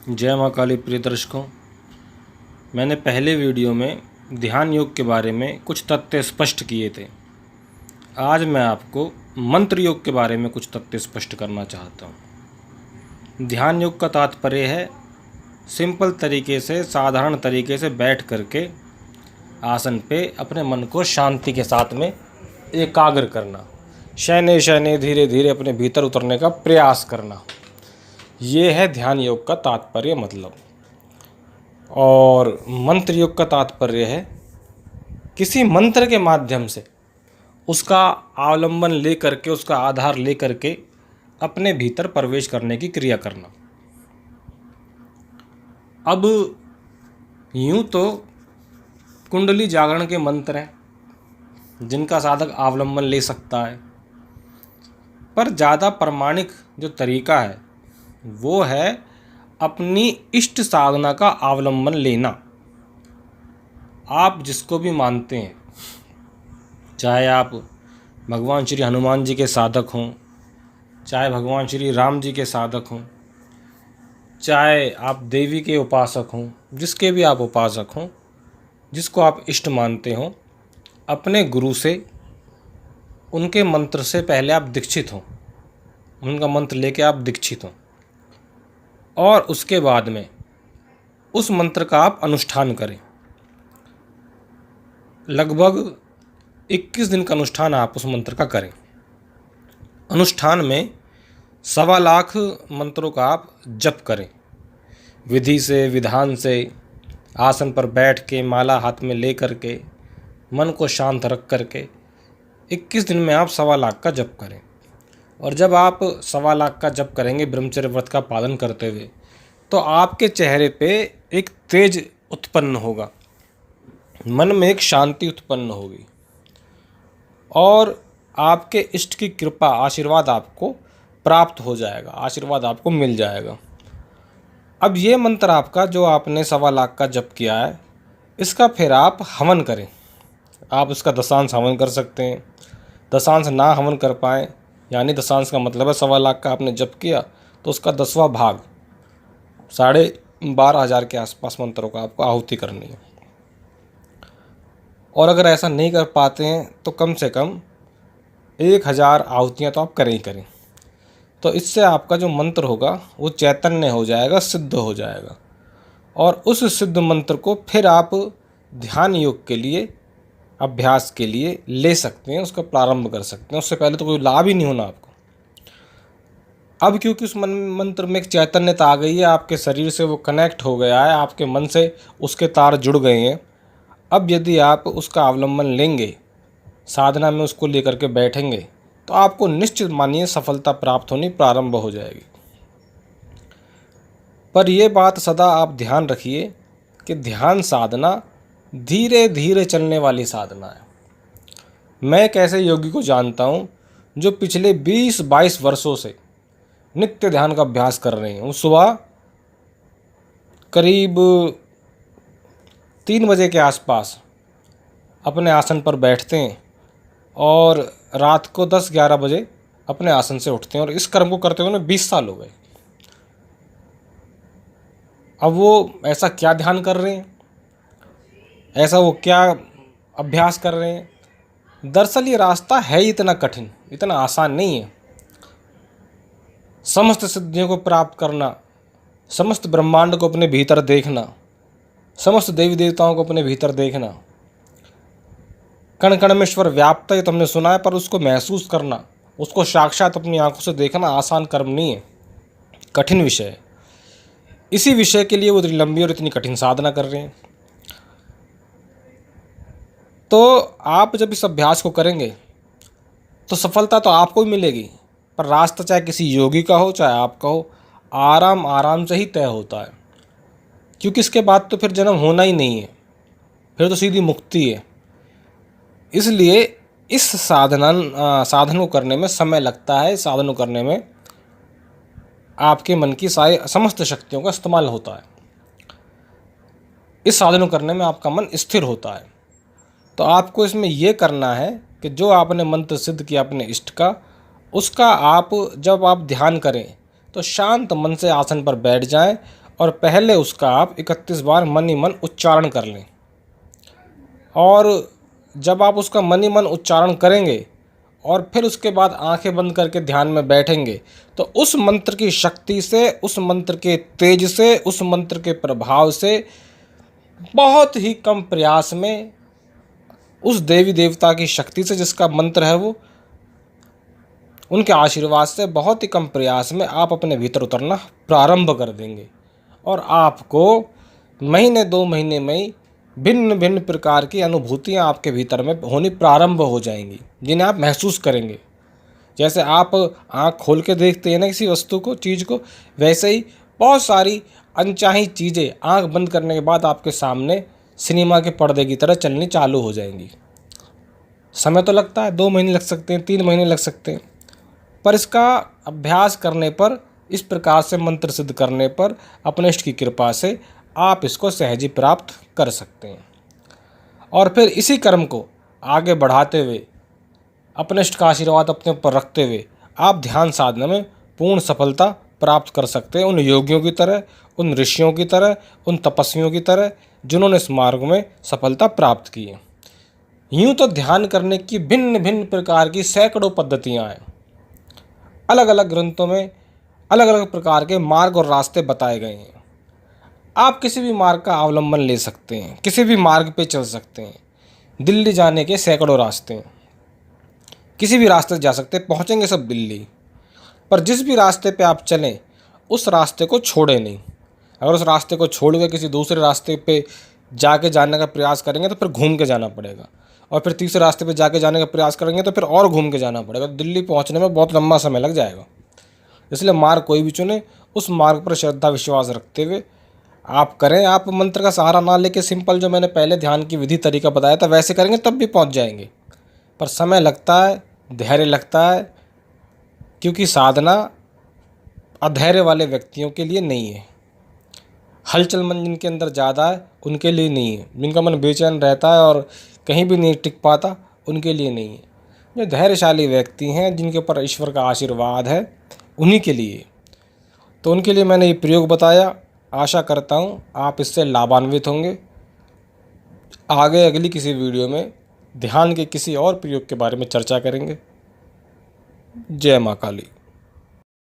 जय माँ काली प्रिय दर्शकों, मैंने पहले वीडियो में ध्यान योग के बारे में कुछ तथ्य स्पष्ट किए थे। आज मैं आपको मंत्र योग के बारे में कुछ तथ्य स्पष्ट करना चाहता हूँ। ध्यान योग का तात्पर्य है सिंपल तरीके से, साधारण तरीके से बैठ करके आसन पे अपने मन को शांति के साथ में एकाग्र करना, शयने शयने धीरे धीरे अपने भीतर उतरने का प्रयास करना। ये है ध्यान योग का तात्पर्य मतलब। और मंत्र योग का तात्पर्य है किसी मंत्र के माध्यम से उसका अवलंबन लेकर के, उसका आधार लेकर के अपने भीतर प्रवेश करने की क्रिया करना। अब यूं तो कुंडली जागरण के मंत्र हैं जिनका साधक अवलंबन ले सकता है, पर ज़्यादा प्रमाणिक जो तरीका है वो है अपनी इष्ट साधना का अवलंबन लेना। आप जिसको भी मानते हैं, चाहे आप भगवान श्री हनुमान जी के साधक हों, चाहे भगवान श्री राम जी के साधक हों, चाहे आप देवी के उपासक हों, जिसके भी आप उपासक हों, जिसको आप इष्ट मानते हों, अपने गुरु से, उनके मंत्र से पहले आप दीक्षित हों, उनका मंत्र लेके आप दीक्षित हों, और उसके बाद में उस मंत्र का आप अनुष्ठान करें। लगभग 21 दिन का अनुष्ठान आप उस मंत्र का करें। अनुष्ठान में 1.25 लाख मंत्रों का आप जप करें, विधि से, विधान से, आसन पर बैठ के, माला हाथ में ले करके, मन को शांत रख करके 21 दिन में आप 1.25 लाख का जप करें। और जब आप 1.25 लाख का जप करेंगे ब्रह्मचर्य व्रत का पालन करते हुए, तो आपके चेहरे पे एक तेज उत्पन्न होगा, मन में एक शांति उत्पन्न होगी और आपके इष्ट की कृपा, आशीर्वाद आपको प्राप्त हो जाएगा, आशीर्वाद आपको मिल जाएगा। अब ये मंत्र आपका जो आपने 1.25 लाख का जप किया है, इसका फिर आप हवन करें। आप इसका दशांश हवन कर सकते हैं। दशांश ना हवन कर पाएँ, यानी दशांश का मतलब है 1.25 लाख का आपने जप किया तो उसका 10वां भाग 12,500 के आसपास मंत्रों का आपको आहुति करनी है। और अगर ऐसा नहीं कर पाते हैं तो कम से कम 1000 आहुतियाँ तो आप करें ही करें। तो इससे आपका जो मंत्र होगा वो चैतन्य हो जाएगा, सिद्ध हो जाएगा। और उस सिद्ध मंत्र को फिर आप ध्यान योग के लिए, अभ्यास के लिए ले सकते हैं, उसका प्रारंभ कर सकते हैं। उससे पहले तो कोई लाभ ही नहीं होना आपको। अब क्योंकि उस मंत्र में एक चैतन्यता आ गई है, आपके शरीर से वो कनेक्ट हो गया है, आपके मन से उसके तार जुड़ गए हैं। अब यदि आप उसका अवलंबन लेंगे, साधना में उसको लेकर के बैठेंगे, तो आपको निश्चित मानिए सफलता प्राप्त होनी प्रारंभ हो जाएगी। पर यह बात सदा आप ध्यान रखिए कि ध्यान साधना धीरे धीरे चलने वाली साधना है। मैं एक ऐसे योगी को जानता हूँ जो पिछले 20-22 वर्षों से नित्य ध्यान का अभ्यास कर रहे हैं। वो सुबह करीब 3 बजे के आसपास अपने आसन पर बैठते हैं और रात को 10-11 बजे अपने आसन से उठते हैं, और इस कर्म को करते हुए 20 साल हो गए। अब वो ऐसा क्या ध्यान कर रहे हैं, ऐसा वो क्या अभ्यास कर रहे हैं? दरअसल ये रास्ता है इतना कठिन, इतना आसान नहीं है। समस्त सिद्धियों को प्राप्त करना, समस्त ब्रह्मांड को अपने भीतर देखना, समस्त देवी देवताओं को अपने भीतर देखना, कण कण में ईश्वर व्याप्त है तो हमने सुना है, पर उसको महसूस करना, उसको साक्षात अपनी आंखों से देखना आसान कर्म नहीं है, कठिन विषय है। इसी विषय के लिए वो इतनी लंबी और इतनी कठिन साधना कर रहे हैं। तो आप जब इस अभ्यास को करेंगे तो सफलता तो आपको ही मिलेगी, पर रास्ता चाहे किसी योगी का हो चाहे आपका हो, आराम आराम से ही तय होता है। क्योंकि इसके बाद तो फिर जन्म होना ही नहीं है, फिर तो सीधी मुक्ति है। इसलिए इस साधन को करने में समय लगता है। साधन को करने में आपके मन की सारी समस्त शक्तियों का इस्तेमाल होता है। इस साधन को करने में आपका मन स्थिर होता है। तो आपको इसमें यह करना है कि जो आपने मंत्र सिद्ध किया अपने इष्ट का, उसका आप जब आप ध्यान करें तो शांत मन से आसन पर बैठ जाएं और पहले उसका आप 31 बार मन ही मन उच्चारण कर लें। और जब आप उसका मन ही मन उच्चारण करेंगे और फिर उसके बाद आंखें बंद करके ध्यान में बैठेंगे, तो उस मंत्र की शक्ति से, उस मंत्र के तेज से, उस मंत्र के प्रभाव से बहुत ही कम प्रयास में, उस देवी देवता की शक्ति से जिसका मंत्र है वो, उनके आशीर्वाद से बहुत ही कम प्रयास में आप अपने भीतर उतरना प्रारंभ कर देंगे। और आपको महीने 2 महीने में ही भिन्न भिन्न प्रकार की अनुभूतियाँ आपके भीतर में होनी प्रारंभ हो जाएंगी, जिन्हें आप महसूस करेंगे। जैसे आप आँख खोल के देखते हैं ना किसी वस्तु को, चीज़ को, वैसे ही बहुत सारी अनचाही चीज़ें आँख बंद करने के बाद आपके सामने सिनेमा के पर्दे की तरह चलनी चालू हो जाएंगी। समय तो लगता है, 2 महीने लग सकते हैं, 3 महीने लग सकते हैं, पर इसका अभ्यास करने पर, इस प्रकार से मंत्र सिद्ध करने पर, अपने इष्ट की कृपा से आप इसको सहज ही प्राप्त कर सकते हैं। और फिर इसी कर्म को आगे बढ़ाते हुए, अपने इष्ट का आशीर्वाद अपने ऊपर रखते हुए, आप ध्यान साधना में पूर्ण सफलता प्राप्त कर सकते हैं, उन योगियों की तरह, उन ऋषियों की तरह, उन तपस्वियों की तरह जिन्होंने इस मार्ग में सफलता प्राप्त की है। यूँ तो ध्यान करने की भिन्न भिन्न प्रकार की सैकड़ों पद्धतियाँ हैं। अलग अलग ग्रंथों में अलग अलग प्रकार के मार्ग और रास्ते बताए गए हैं। आप किसी भी मार्ग का अवलंबन ले सकते हैं, किसी भी मार्ग पे चल सकते हैं। दिल्ली जाने के सैकड़ों रास्ते हैं, किसी भी रास्ते से जा सकते हैं, पहुँचेंगे सब दिल्ली। पर जिस भी रास्ते पे आप चलें, उस रास्ते को छोड़ें नहीं। अगर उस रास्ते को छोड़ के किसी दूसरे रास्ते पे जाके जाने का प्रयास करेंगे तो फिर घूम के जाना पड़ेगा, और फिर तीसरे रास्ते पे जाके जाने का प्रयास करेंगे तो फिर और घूम के जाना पड़ेगा। दिल्ली पहुंचने में बहुत लंबा समय लग जाएगा। इसलिए मार्ग कोई भी चुने, उस मार्ग पर श्रद्धा विश्वास रखते हुए आप करें। आप मंत्र का सहारा ना लेके सिंपल जो मैंने पहले ध्यान की विधि तरीका बताया था वैसे करेंगे तब भी पहुंच जाएंगे, पर समय लगता है, धैर्य लगता है, क्योंकि साधना अधैर्य वाले व्यक्तियों के लिए नहीं है। हलचल मन जिनके अंदर ज़्यादा है उनके लिए नहीं है। जिनका मन बेचैन रहता है और कहीं भी नहीं टिक पाता, उनके लिए नहीं है। जो धैर्यशाली व्यक्ति हैं, जिनके ऊपर ईश्वर का आशीर्वाद है, उन्हीं के लिए। तो उनके लिए मैंने ये प्रयोग बताया। आशा करता हूँ आप इससे लाभान्वित होंगे। आगे अगली किसी वीडियो में ध्यान के किसी और प्रयोग के बारे में चर्चा करेंगे। जय माँ काली।